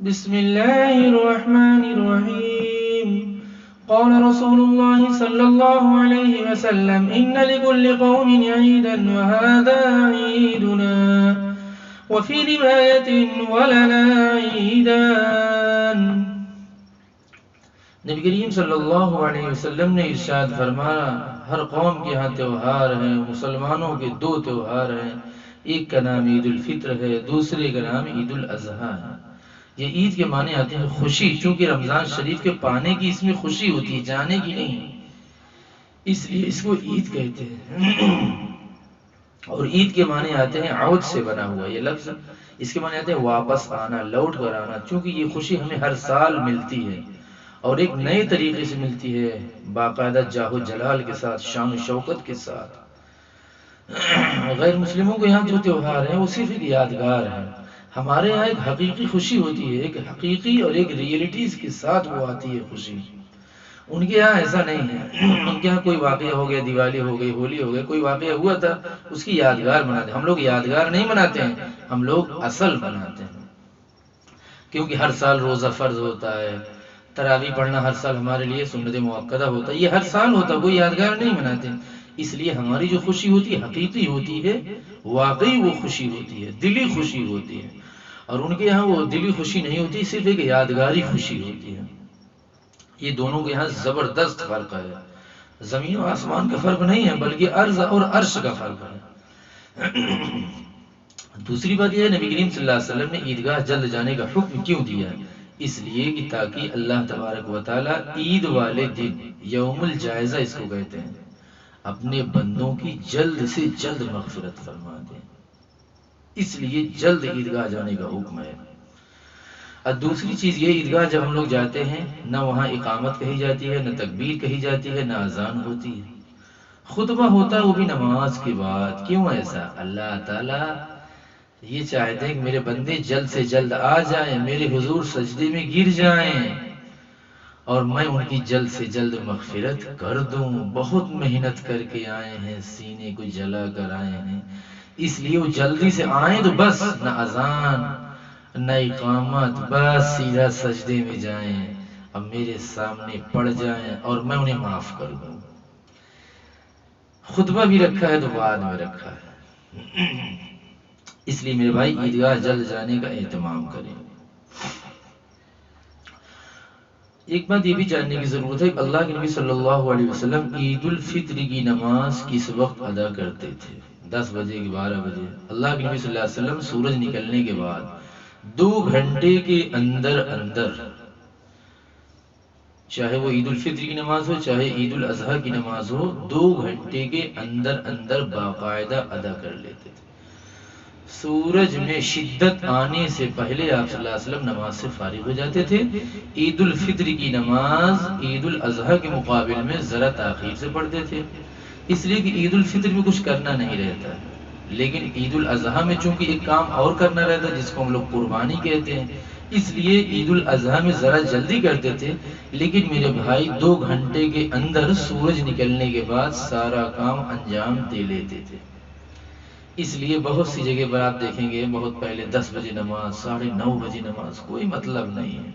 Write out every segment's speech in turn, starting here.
بسم الله الرحمن الرحيم. قال رسول الله صلى الله عليه وسلم: إن لكل قوم عيدا وهذا عيدنا، وفي رواية ولنا عيدان. نبی کریم صلی اللہ علیہ وسلم نے ارشاد فرمایا، ہر قوم کے ہاں تہوار ہیں، مسلمانوں کے دو تہوار ہیں، ایک کا نام عید الفطر ہے، دوسرے کا نام عید الاضحیٰ ہے۔ یہ عید کے معنی آتے ہیں خوشی، چونکہ رمضان شریف کے پانے کی اس میں خوشی ہوتی ہے، جانے کی نہیں، اس لیے اس کو عید کہتے ہیں۔ اور عید کے معنی آتے ہیں عود سے بنا ہوا یہ لفظ، اس کے معنی آتے ہیں واپس آنا، لوٹ کر آنا، چونکہ یہ خوشی ہمیں ہر سال ملتی ہے اور ایک نئے طریقے سے ملتی ہے، باقاعدہ جاہ و جلال کے ساتھ، شان و شوکت کے ساتھ۔ غیر مسلموں کے یہاں جو تہوار ہیں وہ صرف ایک یادگار ہے، ہمارے یہاں ایک حقیقی خوشی ہوتی ہے، ایک حقیقی اور ایک ریئلٹیز کے ساتھ وہ آتی ہے خوشی۔ ان کے یہاں ایسا نہیں ہے، ان کے یہاں کوئی واقعہ ہو گیا، دیوالی ہو گئی، ہولی ہو گئی، کوئی واقعہ ہوا تھا اس کی یادگار مناتے ہیں۔ ہم لوگ یادگار نہیں مناتے ہیں، ہم لوگ اصل مناتے ہیں، کیونکہ ہر سال روزہ فرض ہوتا ہے، تراویح پڑھنا ہر سال ہمارے لیے سنت مؤکدہ ہوتا ہے، یہ ہر سال ہوتا ہے، کوئی یادگار نہیں مناتے۔ اس لیے ہماری جو خوشی ہوتی ہے حقیقی ہوتی ہے، واقعی وہ خوشی ہوتی ہے، دلی خوشی ہوتی ہے، اور ان کے یہاں وہ دلی خوشی نہیں ہوتی، صرف ایک یادگاری خوشی ہوتی ہے۔ یہ دونوں کے یہاں زبردست فرق ہے، زمین و آسمان کا فرق نہیں ہے، بلکہ ارض اور عرش کا فرق ہے۔ دوسری بات یہ ہے، نبی کریم صلی اللہ علیہ وسلم نے عیدگاہ جلد جانے کا حکم کیوں دیا؟ اس لیے کہ تاکہ اللہ تبارک و تعالیٰ عید والے دن، یوم الجائزہ اس کو کہتے ہیں، اپنے بندوں کی جلد سے جلد مغفرت فرما دیں، اس لیے جلد عیدگاہ جانے کا حکم ہے۔ اور دوسری چیز یہ، عیدگاہ جب ہم لوگ جاتے ہیں، نہ وہاں اقامت کہی جاتی ہے، نہ تکبیر کہی جاتی ہے، نہ اذان ہوتی ہے، خطبہ ہوتا ہے وہ بھی نماز کے بعد۔ کیوں ایسا؟ اللہ تعالیٰ یہ چاہتے ہیں کہ میرے بندے جلد سے جلد آ جائیں، میرے حضور سجدے میں گر جائیں، اور میں ان کی جلد سے جلد مغفرت کر دوں۔ بہت محنت کر کے آئے ہیں، سینے کو جلا کر آئے ہیں، اس لیے وہ جلدی سے آئیں تو بس نہ اذان نہ اقامت، بس سیدھا سجدے میں جائیں، اب میرے سامنے پڑ جائیں اور میں انہیں معاف کر دوں۔ خطبہ بھی رکھا ہے تو بعد میں رکھا ہے، اس لیے میرے بھائی عیدگاہ جلد جانے کا اہتمام کریں۔ ایک بات یہ بھی جاننے کی ضرورت ہے کہ اللہ کے نبی صلی اللہ علیہ وسلم عید الفطر کی نماز کس وقت ادا کرتے تھے؟ 10 بجے کہ 12 بجے؟ اللہ کے نبی صلی اللہ علیہ وسلم سورج نکلنے کے بعد 2 گھنٹے کے اندر اندر، چاہے وہ عید الفطر کی نماز ہو چاہے عید الاضحیٰ کی نماز ہو، 2 گھنٹے کے اندر اندر باقاعدہ ادا کر لیتے تھے۔ سورج میں شدت آنے سے پہلے آپ صلی اللہ علیہ وسلم نماز سے فارغ ہو جاتے تھے۔ عید الفطر کی نماز عید الاضحیٰ کے مقابل میں ذرا تاخیر سے پڑھتے تھے، اس لیے کہ عید الفطر میں کچھ کرنا نہیں رہتا، لیکن عید الاضحیٰ میں چونکہ ایک کام اور کرنا رہتا ہے جس کو ہم لوگ قربانی کہتے ہیں، اس لیے عید الاضحیٰ میں ذرا جلدی کرتے تھے، لیکن میرے بھائی 2 گھنٹے کے اندر سورج نکلنے کے بعد سارا کام انجام دے لیتے تھے۔ اس لیے بہت سی جگہ پر آپ دیکھیں گے بہت پہلے 10 بجے نماز، 9:30 بجے نماز، کوئی مطلب نہیں ہے۔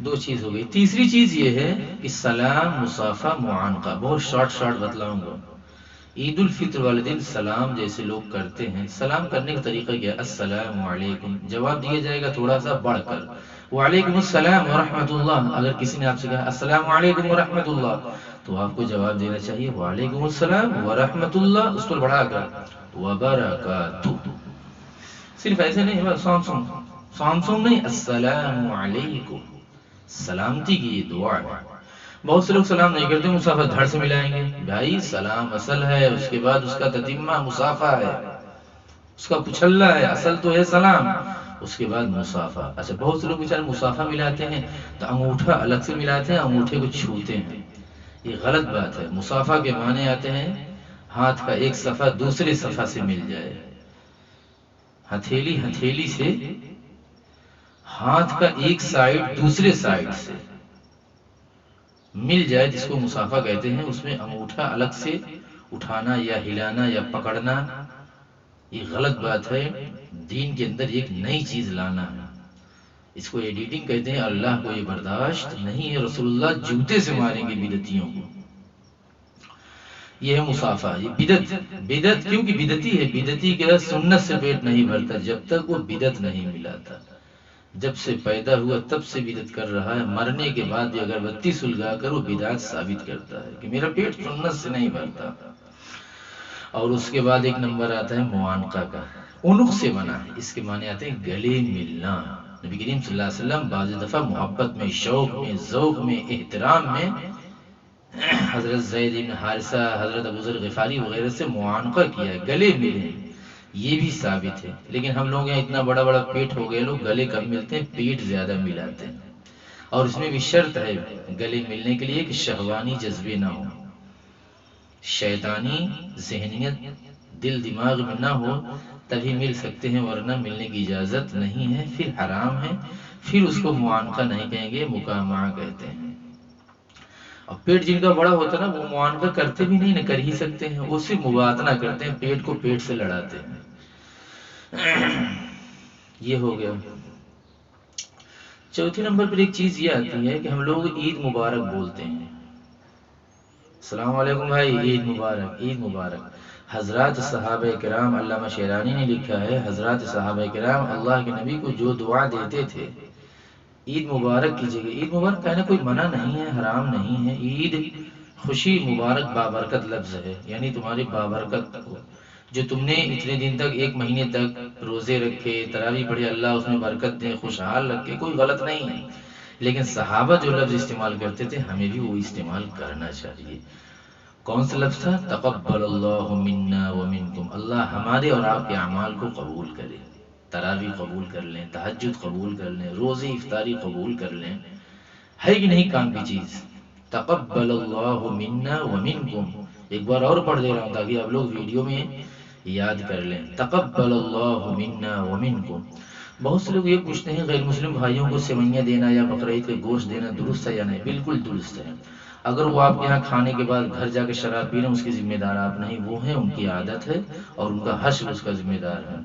2 چیز ہو گئی۔ تیسری چیز یہ ہے کہ سلام، مصافحہ، معانقہ، بہت شارٹ بتلاؤں گا۔ عید الفطر والے دن سلام جیسے لوگ کرتے ہیں، سلام کرنے کا طریقہ کیا؟ السلام علیکم، جواب دیا جائے گا تھوڑا سا بڑھ کر، وعلیکم السلام ورحمۃ اللہ۔ اگر کسی نے آپ سے کہا السلام علیکم ورحمۃ اللہ، تو آپ کو جواب دینا چاہیے وعلیکم السلام ورحمۃ اللہ، اس پر بڑھا کر وبرکاتہ۔ صرف ایسے نہیں، سامسونگ نہیں، السلام علیکم، سلامتی کی یہ دعا ہے۔ بہت سے لوگ سلام نہیں کرتے، مصافحہ دھڑ سے ملائیں گے۔ بھائی سلام اصل ہے، اس کے بعد اس کا تتمہ مصافحہ ہے، اس کا پچھلا ہے، اصل تو ہے سلام، اس کے بعد مصافحہ۔ اچھا بہت سے لوگ بیچارے مصافحہ ملاتے ہیں تو انگوٹھا الگ سے ملاتے ہیں، انگوٹھے کو چھوتے ہیں، یہ غلط بات ہے۔ مصافحہ کے معنی آتے ہیں ہاتھ کا ایک صفحہ دوسرے صفحہ سے مل جائے، ہتھیلی سے ہاتھ کا ایک سائیڈ دوسرے سائیڈ سے مل جائے، جس کو مصافحہ کہتے ہیں۔ اس میں انگوٹھا الگ سے اٹھانا یا ہلانا یا پکڑنا یہ غلط بات ہے، دین کے اندر ایک نئی چیز لانا ہے۔ اس کو ایڈیٹنگ کہتے ہیں، اللہ کو یہ برداشت نہیں ہے، رسول اللہ جوتے سے ماریں گے بدعتیوں کو۔ یہ ہے مصافحہ، یہ بدعت، بدعت کیونکہ بدعتی ہے، بدعتی کے سنت سے پیٹ نہیں بھرتا جب تک وہ بدعت نہیں ملاتا۔ جب سے پیدا ہوا تب سے بدعت کر رہا ہے، مرنے کے بعد بھی اگربتی سلگا کر وہ بدعت ثابت کرتا ہے کہ میرا پیٹ سنت سے نہیں بھرتا۔ اور اس کے بعد ایک نمبر آتا ہے معانقہ کا، عنق سے بنا ہے، اس کے معنی آتے ہیں گلے ملنا۔ نبی کریم صلی اللہ علیہ وسلم بعض دفعہ محبت میں، شوق میں، ذوق میں، احترام میں حضرت زید بن حارثہ، حضرت ابو ذر غفاری وغیرہ سے معانقہ کیا ہے، گلے ملے، یہ بھی ثابت ہے۔ لیکن ہم لوگ یہاں اتنا بڑا بڑا پیٹ ہو گئے، لوگ گلے کم ملتے ہیں، پیٹ زیادہ ملاتے ہیں۔ اور اس میں بھی شرط ہے گلے ملنے کے لیے کہ شہوانی جذبے نہ ہو، شیطانی ذہنیت دل دماغ میں نہ ہو، تبھی مل سکتے ہیں، ورنہ ملنے کی اجازت نہیں ہے، پھر حرام ہے، پھر اس کو معانقہ نہیں کہیں گے، مکامعہ کہتے ہیں۔ اور پیٹ جن کا بڑا ہوتا ہے نا، وہ معانقہ کرتے بھی نہیں، نہ کر ہی سکتے ہیں، وہ صرف موازنہ کرتے ہیں، پیٹ کو پیٹ سے لڑاتے ہیں۔ یہ ہو گیا۔ چوتھی نمبر پر ایک چیز یہ آتی ہے کہ ہم لوگ عید مبارک بولتے ہیں، السلام علیکم بھائی، عید مبارک، عید مبارک۔ حضرات صحابہ کرام، علامہ شیرانی نے لکھا ہے، حضرات صحابہ کرام اللہ کے نبی کو جو دعا دیتے تھے، عید مبارک کیجیے گا، عید مبارک کہنا کوئی منع نہیں ہے، حرام نہیں ہے۔ عید خوشی، مبارک، بابرکت لفظ ہے، یعنی تمہاری بابرکت ہو، جو تم نے اتنے دن تک، ایک مہینے تک روزے رکھے، تراویح پڑھی، اللہ اس میں برکت دے، خوشحال رکھے، کوئی غلط نہیں ہے۔ لیکن صحابہ جو لفظ استعمال کرتے تھے، ہمیں بھی وہ استعمال کرنا چاہیے۔ کون سا لفظ تھا؟ تقبل اللہ منا ومنکم، اللہ ہمارے اور آپ کے اعمال کو قبول کرے، تراویح قبول کر لیں، تہجد قبول کر لیں، روزے افطاری قبول کر لیں، ہے کہ نہیں کام کی چیز؟ تقبل اللہ منا ومنکم، ایک بار اور پڑھ دے رہا ہوں تاکہ آپ لوگ ویڈیو میں یاد کر لیں، تقبل اللہ منا ومنکم۔ بہت سے لوگ یہ پوچھتے ہیں غیر مسلم بھائیوں کو سوئیاں دینا یا بقرعید کا گوشت دینا درست ہے یا نہیں؟ بالکل درست ہے۔ اگر وہ آپ کے یہاں کھانے کے بعد گھر جا کے شراب پی رہے ہیں، اس کے ذمہ دار آپ نہیں، وہ ہیں، ان کی عادت ہے، اور ان کا حشر اس کا ذمہ دار ہے۔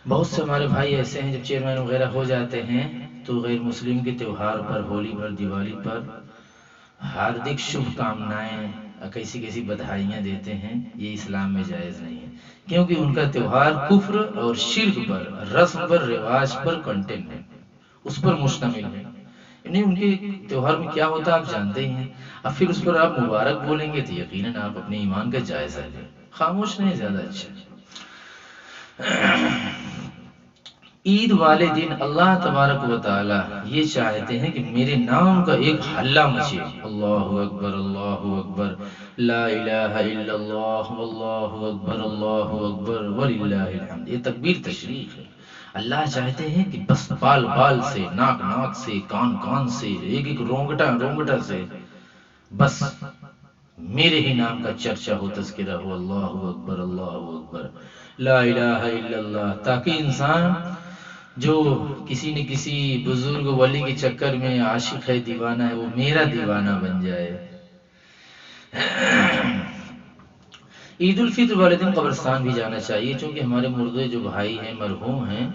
بہت سے ہمارے بھائی ایسے ہیں جب چیئرمین وغیرہ ہو جاتے ہیں تو غیر مسلم کے تہوار پر، ہولی پر، دیوالی پر ہاردک شبھ کامنائیں، کیسی کیسی بدھائیاں دیتے ہیں، یہ اسلام میں جائز نہیں ہے، کیونکہ ان کا تہوار کفر اور شرک پر، رسم پر، رواج پر کنٹینٹ ہے، اس پر مشتمل ہے۔ یعنی ان کے تہوار میں کیا ہوتا ہے آپ جانتے ہی ہیں، اب پھر اس پر آپ مبارک بولیں گے تو یقیناً آپ اپنے ایمان کا جائزہ لیں، خاموش نہیں زیادہ اچھا۔ عید والے دن اللہ تبارک و تعالی یہ چاہتے ہیں کہ میرے نام کا ایک ہلہ مچے، اللہ اکبر، اللہ اکبر، لا الہ الا اللہ، واللہ اکبر، اللہ اکبر، وللہ الحمد، یہ تکبیر تشریف ہے۔ اللہ چاہتے ہیں کہ بس بال بال سے، ناک ناک سے، کان کان سے، ایک ایک رونگٹا رونگٹا سے، بس میرے ہی نام کا چرچا ہو، تذکرہ ہو، اللہ اکبر، اللہ اکبر، لا الہ الا اللہ، تاکہ انسان جو کسی نہ کسی بزرگ ولی کے چکر میں عاشق ہے، دیوانہ ہے، وہ میرا دیوانہ بن جائے۔ عید الفطر والے دن قبرستان بھی جانا چاہیے، چونکہ ہمارے مردے جو بھائی ہیں، مرحوم ہیں،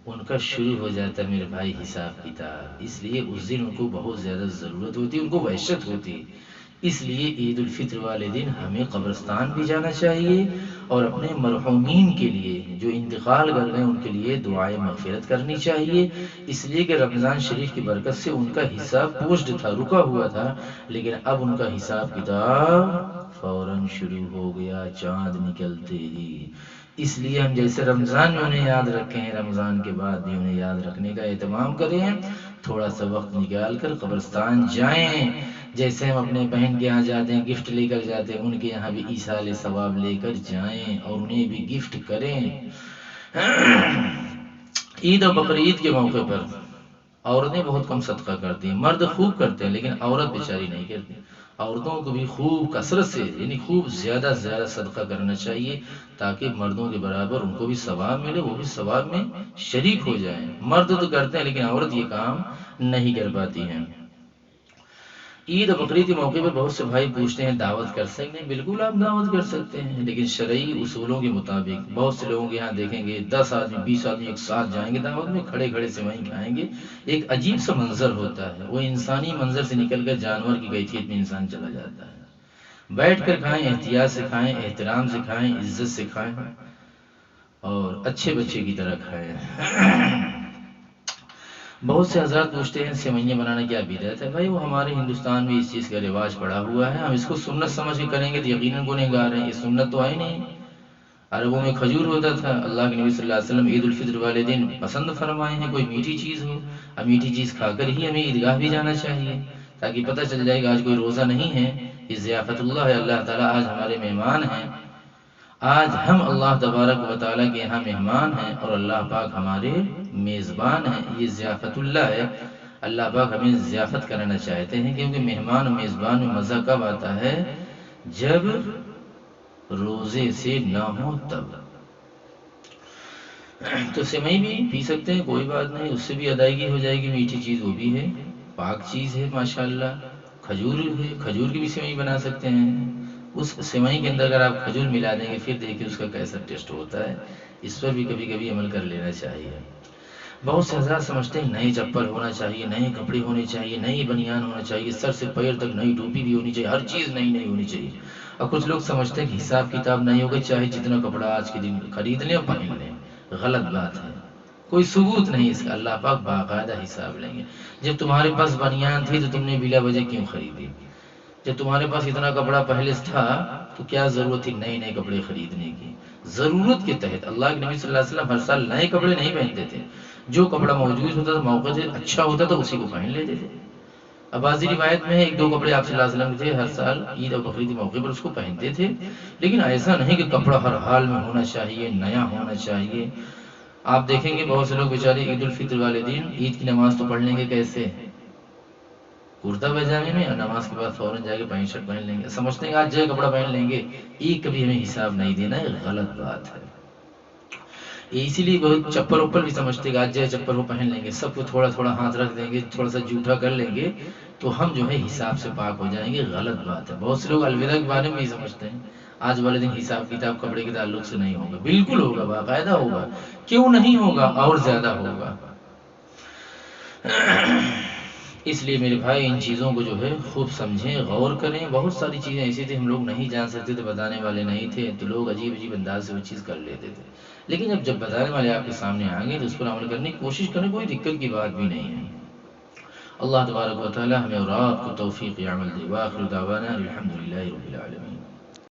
ان کا شروع ہو جاتا ہے میرے بھائی حساب کتاب، اس لیے اس دن ان کو بہت زیادہ ضرورت ہوتی ہے، ان کو وحشت ہوتی ہے۔ اس لیے عید الفطر والے دن ہمیں قبرستان بھی جانا چاہیے، اور اپنے مرحومین کے لیے جو انتقال کر گئے ان کے لیے دعائیں مغفرت کرنی چاہیے، اس لیے کہ رمضان شریف کی برکت سے ان کا حساب پوسٹ تھا، رکا ہوا تھا، لیکن اب ان کا حساب کتاب فوراً شروع ہو گیا چاند نکلتے ہی۔ اس لیے ہم جیسے رمضان میں انہیں یاد رکھے ہیں، رمضان کے بعد بھی انہیں یاد رکھنے کا اہتمام کریں، تھوڑا سا وقت نکال کر قبرستان جائیں، جیسے ہم اپنے بہن کے یہاں جاتے ہیں گفٹ لے کر جاتے ہیں، ان کے یہاں بھی ایصال ثواب لے کر جائیں اور انہیں بھی گفٹ کریں۔ عید اور بقرعید کے موقع پر عورتیں بہت کم صدقہ کرتی ہیں، مرد خوب کرتے ہیں لیکن عورت بیچاری نہیں کرتی۔ عورتوں کو بھی خوب کثرت سے، یعنی خوب زیادہ سے زیادہ صدقہ کرنا چاہیے، تاکہ مردوں کے برابر ان کو بھی ثواب ملے، وہ بھی ثواب میں شریک ہو جائیں۔ مرد تو کرتے ہیں لیکن عورت یہ کام نہیں کر پاتی ہیں۔ عید اور بقرعید کے موقع پہ بہت سے بھائی پوچھتے ہیں دعوت کر سکتے ہیں؟ بالکل آپ دعوت کر سکتے ہیں، لیکن شرعی اصولوں کے مطابق بہت سے لوگوں کے یہاں دیکھیں گے 10 آدمی 20 آدمی ایک ساتھ جائیں گے دعوت میں، کھڑے کھڑے سے وہیں کھائیں گے، ایک عجیب سا منظر ہوتا ہے، وہ انسانی منظر سے نکل کر جانور کی کیفیت میں انسان چلا جاتا ہے۔ بیٹھ کر کھائیں، احتیاط سے کھائیں، احترام سے کھائیں، عزت سے کھائیں اور اچھے بچے کی طرح کھائیں۔ بہت سے حضرات پوچھتے ہیں سیوئیاں بنانا کیا بدعت ہے؟ بھائی وہ ہمارے ہندوستان میں اس چیز کا رواج پڑا ہوا ہے، ہم اس کو سنت سمجھ کے کریں گے تو یقیناً گنہگار ہیں، یہ سنت تو آئی نہیں۔ عربوں میں کھجور ہوتا تھا، اللہ کے نبی صلی اللہ علیہ وسلم عید الفطر والے دن پسند فرمائے ہیں کوئی میٹھی چیز ہو، اب میٹھی چیز کھا کر ہی ہمیں عیدگاہ بھی جانا چاہیے تاکہ پتہ چل جائے گا آج کوئی روزہ نہیں ہے، یہ ضیافت اللہ ہے، اللہ تعالیٰ آج ہمارے مہمان ہیں، آج ہم اللہ تبارک و تعالیٰ کے یہاں مہمان ہیں اور اللہ پاک ہمارے میزبان ہیں، یہ ضیافت اللہ ہے۔ اللہ پاک ہمیں ضیافت کرانا چاہتے ہیں، کیونکہ مہمان و میزبان میں مزہ کب آتا ہے؟ جب روزے سے نہ ہو تب۔ تو سیوئی بھی پی سکتے ہیں، کوئی بات نہیں، اس سے بھی ادائیگی ہو جائے گی، میٹھی چیز وہ بھی ہے، پاک چیز ہے ماشاءاللہ۔ کھجور ہے، کھجور کی بھی سیوئی بنا سکتے ہیں، اس سیوئی کے اندر اگر آپ کھجور ملا دیں گے پھر دیکھیں اس کا کیسا ٹیسٹ ہوتا ہے، اس پر بھی کبھی کبھی عمل کر لینا چاہیے۔ بہت سے حضرات سمجھتے ہیں نئی چپل ہونا چاہیے، نئے کپڑے ہونے چاہیے، نئی بنیان ہونا چاہیے، سر سے پیر تک نئی ٹوپی بھی ہونی چاہیے، ہر چیز نئی نئی ہونی چاہیے، اور کچھ لوگ سمجھتے ہیں کہ حساب کتاب نہیں ہوگا، چاہے جتنا کپڑا آج کے دن خرید لیں اور پہن لیں، غلط بات ہے، کوئی ثبوت نہیں اس کا، اللہ پاک باقاعدہ حساب لیں گے۔ جب تمہارے پاس بنیان تھی تو تم نے بلا وجہ کیوں خریدی؟ جب تمہارے پاس اتنا کپڑا پہلے سے تھا تو کیا ضرورت تھی نئے نئے کپڑے خریدنے کی؟ ضرورت کے تحت اللہ کے نبی صلی اللہ علیہ وسلم ہر سال نئے کپڑے نہیں پہنتے تھے، جو کپڑا موجود ہوتا تھا موقع سے اچھا ہوتا تھا اسی کو پہن لیتے تھے۔ اب بعضی روایت میں ہے ایک دو کپڑے آپ صلی اللہ علیہ وسلم کے تھے، ہر سال عید اور بقرعید کے موقع پر اس کو پہنتے تھے، لیکن ایسا نہیں کہ کپڑا ہر حال میں ہونا چاہیے، نیا ہونا چاہیے۔ آپ دیکھیں گے بہت سے لوگ بیچارے عید الفطر والے دن عید کی نماز تو پڑھ لیں گے کیسے؟ کرتا پاجامے میں، اور نماز کے بعد فوراً جا کے پینٹ شرٹ پہن لیں گے، سمجھتے ہیں کہ آج جو کپڑا پہن لیں گے، ایک کبھی ہمیں حساب نہیں دینا ہے، غلط بات ہے۔ اسی لیے بہت چپل اوپل بھی سمجھتے کہ آج جو چپل وہ پہن لیں گے، سب کو تھوڑا تھوڑا ہاتھ رکھ دیں گے، تھوڑا سا جھوٹا کر لیں گے تو ہم جو ہے حساب سے پاک ہو جائیں گے، غلط بات ہے۔ بہت سے لوگ الوداع کے بارے میں بھی سمجھتے ہیں آج والے دن حساب کتاب کپڑے کے تعلق سے نہیں ہوگا، بالکل ہوگا، باقاعدہ ہوگا، کیوں نہیں ہوگا، اور زیادہ ہوگا۔ اس لیے میرے بھائی ان چیزوں کو جو ہے خوب سمجھیں، غور کریں، بہت ساری چیزیں ایسی تھیں ہم لوگ نہیں جان سکتے تھے، بتانے والے نہیں تھے تو لوگ عجیب عجیب انداز سے وہ چیز کر لیتے تھے، لیکن جب بتانے والے آپ کے سامنے آئیں گے تو اس پر عمل کرنے کی کوشش کریں، کوئی دقت کی بات بھی نہیں ہے۔ اللہ تبارک و تعالی ہمیں اور آپ کو توفیق عمل دے، وآخر دعوانا الحمدللہ رب العالمین۔